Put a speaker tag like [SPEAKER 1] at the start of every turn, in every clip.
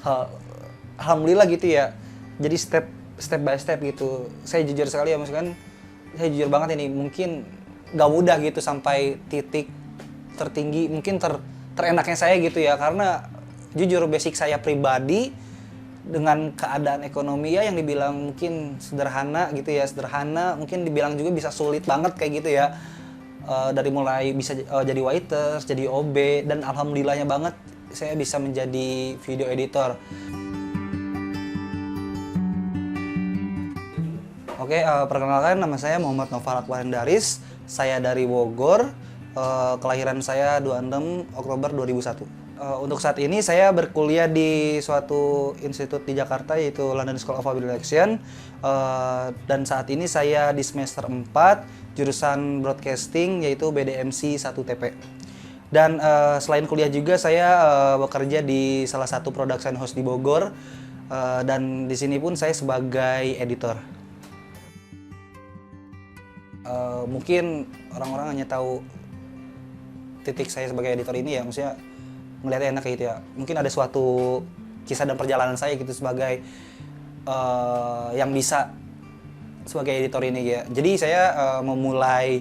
[SPEAKER 1] hal alhamdulillah gitu ya. Jadi step by step gitu. Saya jujur sekali ya, maksudnya saya jujur banget ini, mungkin gak mudah gitu sampai titik tertinggi, mungkin terenaknya saya gitu ya, karena jujur basic saya pribadi dengan keadaan ekonomi ya yang dibilang mungkin sederhana gitu ya, sederhana, mungkin dibilang juga bisa sulit banget kayak gitu ya. Dari mulai bisa jadi waiters, jadi OB, dan alhamdulillahnya banget saya bisa menjadi video editor. Oke, perkenalkan nama saya Muhammad Noval Akbarendaris. Saya dari Bogor. Kelahiran saya 26 Oktober 2001. Untuk saat ini saya berkuliah di suatu institut di Jakarta, yaitu London School of Public Relations. Dan saat ini saya di semester 4 jurusan broadcasting, yaitu BDMC 1TP. Dan selain kuliah juga saya bekerja di salah satu production house di Bogor. Dan di sini pun saya sebagai editor. Mungkin orang-orang hanya tahu titik saya sebagai editor ini ya, maksudnya ngeliatnya enak gitu ya. Mungkin ada suatu kisah dan perjalanan saya gitu sebagai yang bisa sebagai editor ini ya. Jadi saya memulai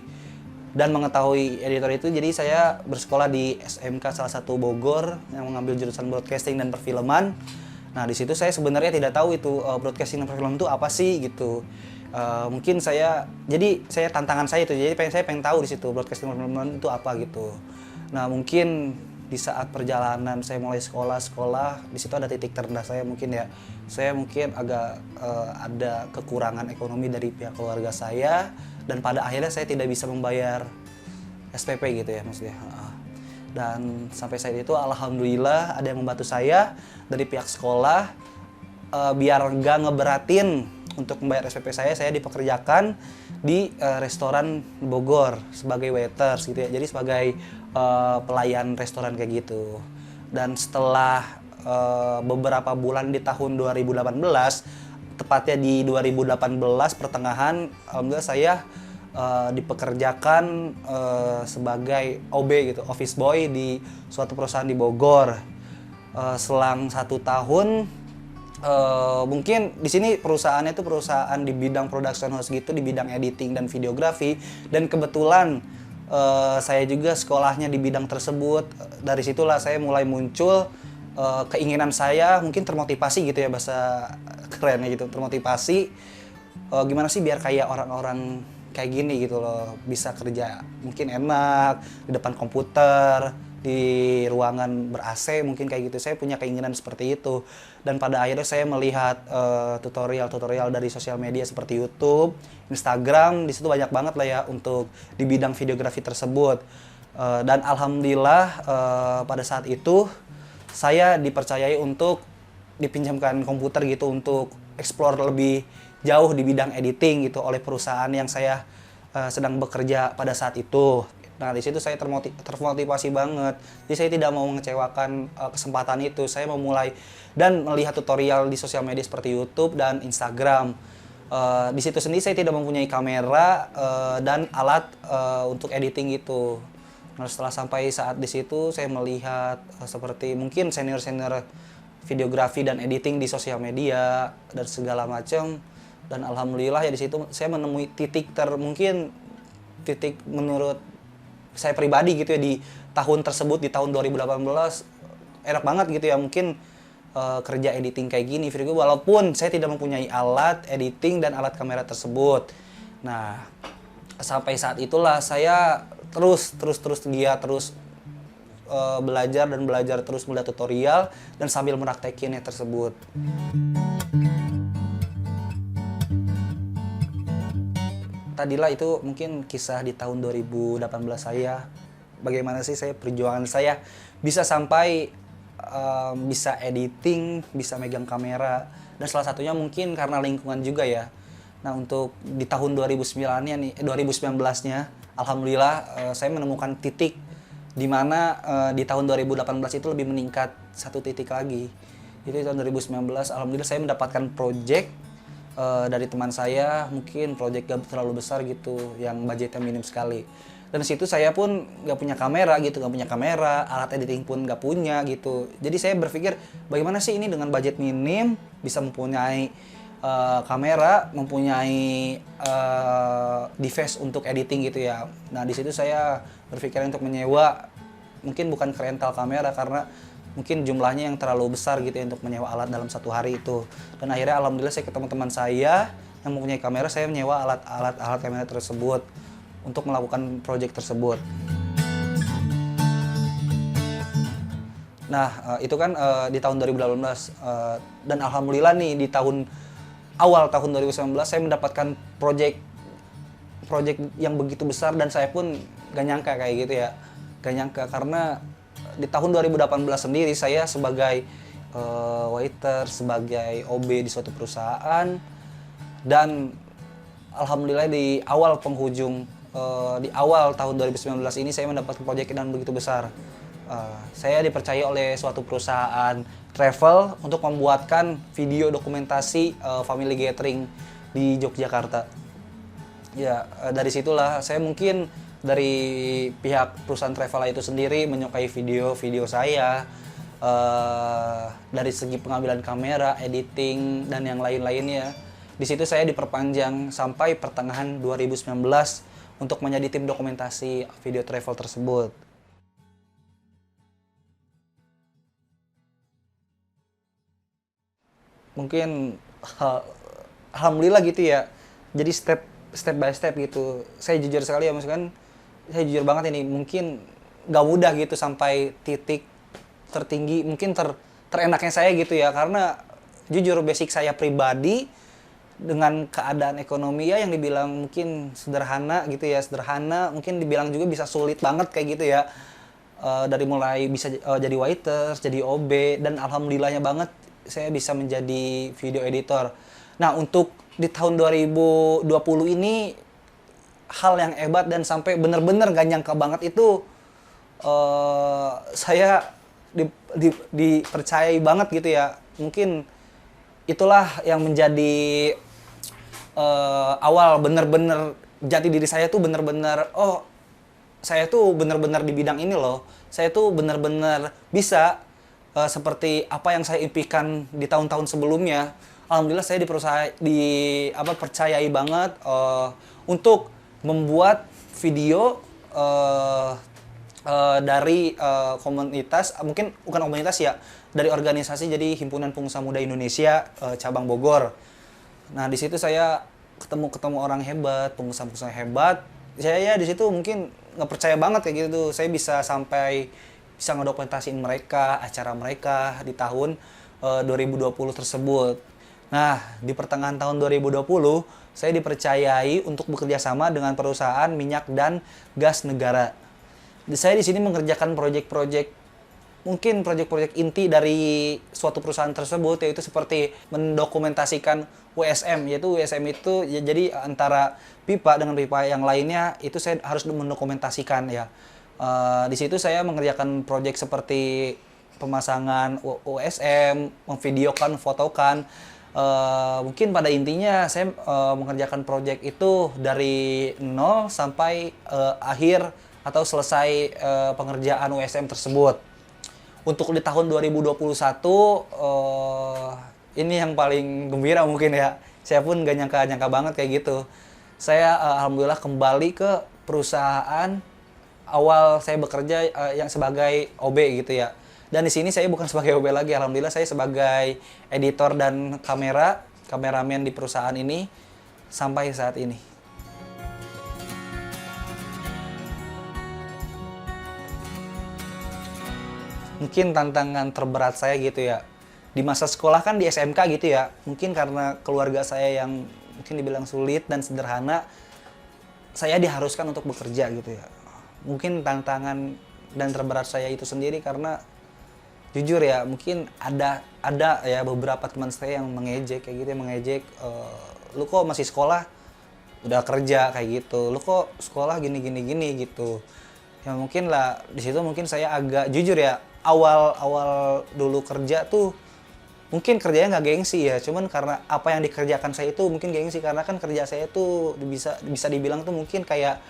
[SPEAKER 1] dan mengetahui editor itu, jadi saya bersekolah di SMK salah satu Bogor yang mengambil jurusan broadcasting dan perfilman. Nah di situ saya sebenarnya tidak tahu itu broadcasting dan perfilman itu apa sih gitu. Mungkin jadi tantangan saya itu, jadi saya pengen tahu di situ broadcasting dan perfilman itu apa gitu. Nah mungkin di saat perjalanan saya mulai sekolah, di situ ada titik terendah saya mungkin ya. Saya mungkin agak ada kekurangan ekonomi dari pihak keluarga saya, dan pada akhirnya saya tidak bisa membayar SPP gitu ya maksudnya. Dan sampai saat itu alhamdulillah ada yang membantu saya dari pihak sekolah, biar nggak ngeberatin untuk membayar SPP saya dipekerjakan di restoran Bogor sebagai waiters gitu ya. Jadi sebagai pelayan restoran kayak gitu. Dan setelah beberapa bulan di tahun 2018, tepatnya di 2018 pertengahan, alhamdulillah saya dipekerjakan sebagai OB gitu, office boy di suatu perusahaan di Bogor. Selang 1 tahun, mungkin di sini perusahaannya itu perusahaan di bidang production house gitu, di bidang editing dan videografi, dan kebetulan saya juga sekolahnya di bidang tersebut. Dari situlah saya mulai muncul keinginan saya, mungkin termotivasi gitu ya bahasa kerennya gitu, termotivasi gimana sih biar kayak orang-orang kayak gini gitu loh, bisa kerja mungkin enak di depan komputer, di ruangan ber-AC mungkin kayak gitu. Saya punya keinginan seperti itu, dan pada akhirnya saya melihat tutorial-tutorial dari sosial media seperti YouTube, Instagram. Di situ banyak banget lah ya untuk di bidang videografi tersebut. Dan alhamdulillah pada saat itu saya dipercayai untuk dipinjamkan komputer gitu untuk explore lebih jauh di bidang editing gitu oleh perusahaan yang saya sedang bekerja pada saat itu. Nah di situ saya termotivasi banget. Jadi saya tidak mau mengecewakan kesempatan itu. Saya memulai dan melihat tutorial di sosial media seperti YouTube dan Instagram. Di situ sendiri saya tidak mempunyai kamera dan alat untuk editing gitu. Nah setelah sampai saat di situ saya melihat seperti mungkin senior-senior videografi dan editing di sosial media dan segala macam. Dan alhamdulillah ya di situ saya menemui titik menurut saya pribadi gitu ya di tahun tersebut, di tahun 2018 enak banget gitu ya mungkin kerja editing kayak gini video, walaupun saya tidak mempunyai alat editing dan alat kamera tersebut. Nah sampai saat itulah saya terus giat, terus belajar terus melihat tutorial dan sambil meraktekinnya tersebut. Tadilah itu mungkin kisah di tahun 2018 saya, bagaimana sih perjuangan saya bisa sampai bisa editing, bisa megang kamera, dan salah satunya mungkin karena lingkungan juga ya. Nah untuk di tahun 2019-nya alhamdulillah saya menemukan titik di mana di tahun 2018 itu lebih meningkat satu titik lagi. Itu di tahun 2019 alhamdulillah saya mendapatkan project dari teman saya mungkin project gak terlalu besar gitu yang budgetnya minim sekali. Dan di situ saya pun nggak punya kamera gitu, nggak punya kamera, alat editing pun nggak punya gitu. Jadi saya berpikir bagaimana sih ini dengan budget minim bisa mempunyai kamera, mempunyai device untuk editing gitu ya. Nah di situ saya berpikir untuk menyewa, mungkin bukan ke rental kamera karena mungkin jumlahnya yang terlalu besar gitu ya untuk menyewa alat dalam satu hari itu. Dan akhirnya alhamdulillah saya ketemu teman saya yang mempunyai kamera, saya menyewa alat kamera tersebut untuk melakukan proyek tersebut. Nah, itu kan di tahun 2018 dan alhamdulillah nih di awal tahun 2019 saya mendapatkan proyek yang begitu besar dan saya pun gak nyangka kayak gitu ya. Gak nyangka karena di tahun 2018 sendiri saya sebagai waiter, sebagai OB di suatu perusahaan, dan alhamdulillah di awal di awal tahun 2019 ini saya mendapatkan proyek yang begitu besar. Saya dipercaya oleh suatu perusahaan travel untuk membuatkan video dokumentasi family gathering di Yogyakarta. Ya, dari situlah saya mungkin dari pihak perusahaan travel itu sendiri menyukai video-video saya, dari segi pengambilan kamera, editing, dan yang lain-lainnya. Di situ saya diperpanjang sampai pertengahan 2019 untuk menjadi tim dokumentasi video travel tersebut. Mungkin alhamdulillah gitu ya. Jadi step by step gitu. Saya jujur sekali ya, maksudnya saya jujur banget ini, mungkin gak mudah gitu sampai titik tertinggi, mungkin terenaknya saya gitu ya, karena jujur basic saya pribadi dengan keadaan ekonomi ya yang dibilang mungkin sederhana gitu ya, sederhana, mungkin dibilang juga bisa sulit banget kayak gitu ya. Dari mulai bisa jadi waiter, jadi OB, dan alhamdulillahnya banget saya bisa menjadi video editor. Nah, untuk di tahun 2020 ini hal yang hebat dan sampai bener-bener gak nyangka banget itu, saya dipercayai banget gitu ya. Mungkin itulah yang menjadi awal bener-bener jati diri saya tuh bener-bener, oh saya tuh bener-bener di bidang ini loh. Saya tuh bener-bener bisa seperti apa yang saya impikan di tahun-tahun sebelumnya. Alhamdulillah saya percayai banget untuk membuat video dari komunitas, mungkin bukan komunitas ya, dari organisasi, jadi Himpunan Pengusaha Muda Indonesia cabang Bogor. Nah di situ saya ketemu orang hebat, pengusaha-pengusaha hebat. Saya di situ mungkin nggak percaya banget kayak gitu. Saya bisa ngedokumentasiin mereka, acara mereka di tahun 2020 tersebut. Nah, di pertengahan tahun 2020, saya dipercayai untuk bekerja sama dengan perusahaan minyak dan gas negara. Saya di sini mengerjakan proyek-proyek, mungkin proyek-proyek inti dari suatu perusahaan tersebut, yaitu seperti mendokumentasikan WSM, yaitu WSM itu ya, jadi antara pipa dengan pipa yang lainnya itu saya harus mendokumentasikan ya. Di situ saya mengerjakan proyek seperti pemasangan OSM, memvideokan, fotokan. Mungkin pada intinya saya mengerjakan proyek itu dari nol sampai akhir atau selesai pengerjaan OSM tersebut. Untuk di tahun 2021 ini yang paling gembira mungkin ya. Saya pun gak nyangka banget kayak gitu. Saya alhamdulillah kembali ke perusahaan awal saya bekerja yang sebagai OB gitu ya. Dan di sini saya bukan sebagai OB lagi, alhamdulillah saya sebagai editor dan kameramen di perusahaan ini sampai saat ini. Mungkin tantangan terberat saya gitu ya. Di masa sekolah kan di SMK gitu ya. Mungkin karena keluarga saya yang mungkin dibilang sulit dan sederhana, saya diharuskan untuk bekerja gitu ya. Mungkin tantangan dan terberat saya itu sendiri karena jujur ya, mungkin ada ya beberapa teman saya yang mengejek kayak gitu, lu kok masih sekolah udah kerja kayak gitu, lu kok sekolah gini gitu. Ya mungkin lah di situ mungkin saya agak jujur ya, awal dulu kerja tuh mungkin kerjanya nggak gengsi ya, cuman karena apa yang dikerjakan saya itu mungkin gengsi, karena kan kerja saya tuh bisa dibilang tuh mungkin kayak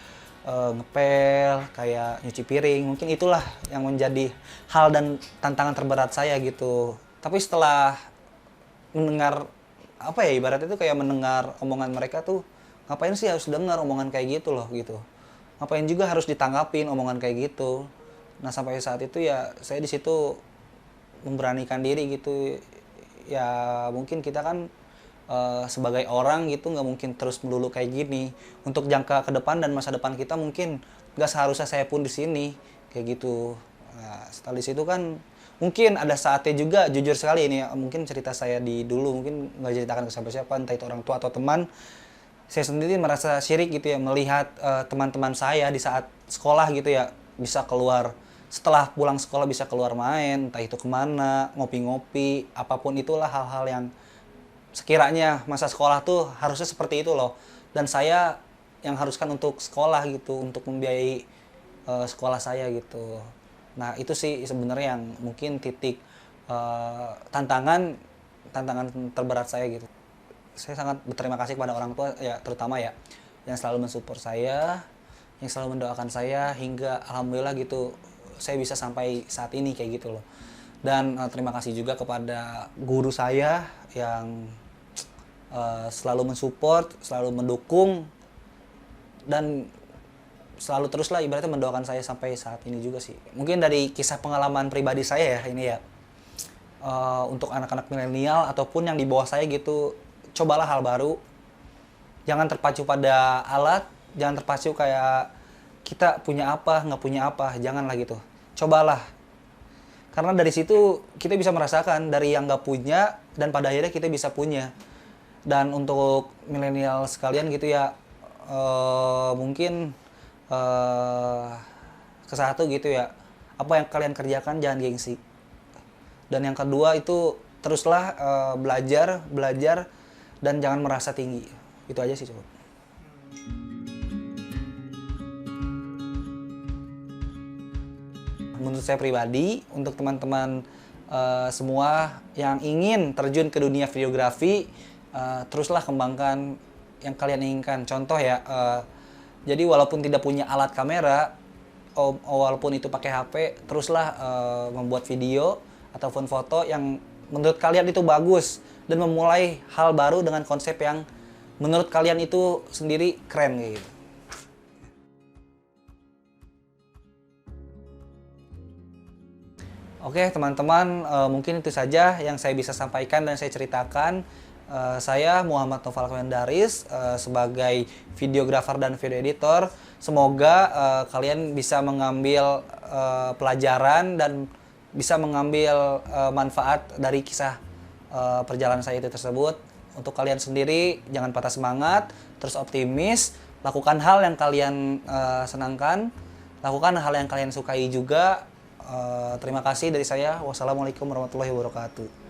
[SPEAKER 1] ngepel, kayak nyuci piring, mungkin itulah yang menjadi hal dan tantangan terberat saya gitu. Tapi setelah mendengar apa ya, ibaratnya itu kayak mendengar omongan mereka tuh, ngapain sih harus dengar omongan kayak gitu loh gitu, ngapain juga harus ditanggapin omongan kayak gitu. Nah sampai saat itu ya saya di situ memberanikan diri gitu ya, mungkin kita kan sebagai orang gitu nggak mungkin terus melulu kayak gini. Untuk jangka ke depan dan masa depan kita mungkin nggak seharusnya saya pun di sini kayak gitu. Nah, setelah di situ kan mungkin ada saatnya juga, jujur sekali ini ya, mungkin cerita saya di dulu mungkin nggak ceritakan ke siapa-siapa, entah itu orang tua atau teman. Saya sendiri merasa syirik gitu ya melihat teman-teman saya di saat sekolah gitu ya bisa keluar, setelah pulang sekolah bisa keluar main, entah itu kemana, ngopi-ngopi, apapun itulah hal-hal yang sekiranya masa sekolah tuh harusnya seperti itu loh. Dan saya yang haruskan untuk sekolah gitu, untuk membiayai sekolah saya gitu. Nah itu sih sebenarnya yang mungkin titik tantangan terberat saya gitu. Saya sangat berterima kasih kepada orang tua ya, terutama ya yang selalu mensupport saya, yang selalu mendoakan saya hingga alhamdulillah gitu saya bisa sampai saat ini kayak gitu loh. Dan terima kasih juga kepada guru saya yang selalu mensupport, selalu mendukung, dan selalu teruslah ibaratnya mendoakan saya sampai saat ini juga sih. Mungkin dari kisah pengalaman pribadi saya ya ini ya, untuk anak-anak milenial ataupun yang di bawah saya gitu, cobalah hal baru, jangan terpacu pada alat, jangan terpacu kayak kita punya apa nggak punya apa, janganlah gitu, cobalah, karena dari situ kita bisa merasakan dari yang nggak punya dan pada akhirnya kita bisa punya. Dan untuk milenial sekalian gitu ya, mungkin ke satu gitu ya, apa yang kalian kerjakan jangan gengsi. Dan yang kedua itu teruslah belajar dan jangan merasa tinggi. Itu aja sih coba. Menurut saya pribadi, untuk teman-teman semua yang ingin terjun ke dunia videografi, teruslah kembangkan yang kalian inginkan. Contoh ya, jadi walaupun tidak punya alat kamera, walaupun itu pakai HP, teruslah membuat video ataupun foto yang menurut kalian itu bagus dan memulai hal baru dengan konsep yang menurut kalian itu sendiri keren gitu. Oke teman-teman, mungkin itu saja yang saya bisa sampaikan dan saya ceritakan. Saya Muhammad Noval Komendaris sebagai videografer dan video editor. Semoga kalian bisa mengambil pelajaran dan bisa mengambil manfaat dari kisah perjalanan saya itu tersebut. Untuk kalian sendiri jangan patah semangat, terus optimis, lakukan hal yang kalian senangkan, lakukan hal yang kalian sukai juga. Terima kasih dari saya. Wassalamualaikum warahmatullahi wabarakatuh.